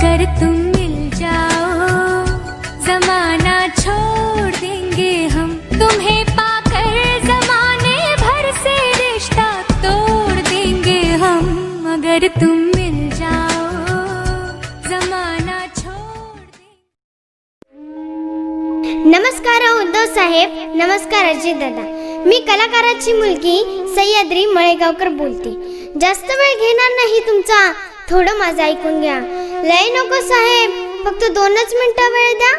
अगर तुम मिल जाओ जमाना छोड़ देंगे हम, तुम्हें पाकर जमाने भर से रिश्ता तोड़ देंगे हम। अगर तुम मिल जाओ जमाना छोड़ देंगे। नमस्कार उद्धव साहेब, नमस्कार अजित दादा। मी कलाकाराची मुलगी सह्याद्री मळेगावकर बोलते। जास्त वेळ घेणार नाही तुमचा, थोडं माझं ऐकून घ्या। लय नको साहेब, फक्त 2च मिनिटं वेळ द्या।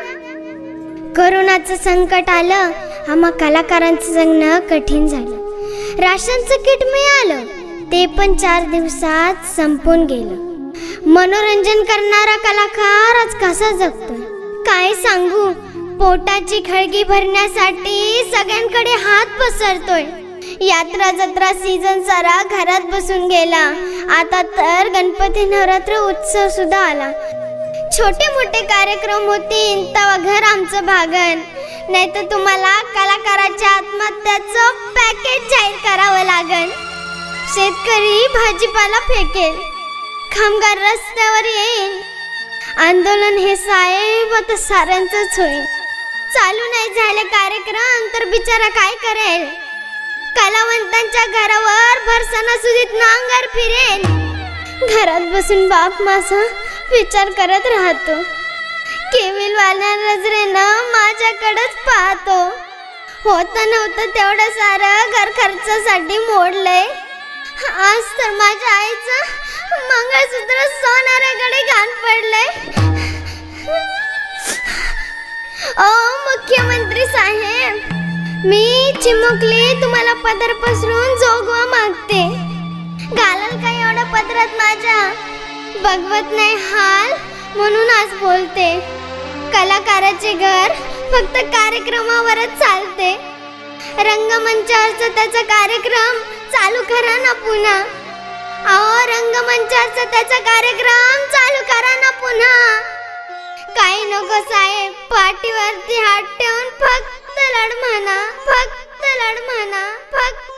कोरोनाचं संकट आलं, आम्हा कलाकारांचं जगणं कठीण झालं। राशनचं किट मिळालं, ते पण 4 दिवसात संपून गेलं। मनोरंजन करणारा कलाकार आज कसा जगतोय काय सांगू। पोटाची खळगी भरण्यासाठी सगळ्यांकडे हात पसरतोय। यात्रा जत्रा सीझन सारा घरात बसून गेला, आता तर गणपती नवरात्र उत्सव सुद्धा आला। छोटे मोठे कार्यक्रम होतील तेव्हा घर आमचं भागन, नाही तर तुम्हाला कलाकाराच्या आत्महत्याचं पॅकेज जाहीर करावं लागन। शेतकरी भाजीपाला फेकेल, कामगार रस्त्यावर येईल। आंदोलन हे साहेब आता साऱ्यांचंच होईल। चालू नाही झाले कार्यक्रम तर बिचारा काय करेल। कलावंतांच्या घरावर भरसणासुदीत नांगर फिरेल। घरात बसून बाप माझा विचार करत राहतो, केविल वाल्या नजरेनं माझ्याकडेच पाहतो। होतं नव्हतं तेवढं सारं घर खर्चासाठी मोडलंय। आज तर माझ्या आईचं मंगळसूत्र सोनाराकडे घाण पडलंय। ओ मुख्यमंत्री साहेब, मी चिमुकली तुम्हाला पदर पसरून जोगवा मागते। घालाल का एवढं पदरात माझ्या, बघवत नाही हाल म्हणून आज बोलते। कलाकाराचे घर फक्त कार्यक्रमावरच चालते। रंगमंचावरचा त्याचा कार्यक्रम चालू करा ना पुन्हा। अहो रंगमंचावरचा त्याचा कार्यक्रम चालू करा ना पुन्हा। काही नको साहेब, पाठीवरती हात ठेवून फक्त लढ म्हणा, फक्त लढ म्हणा, फक्त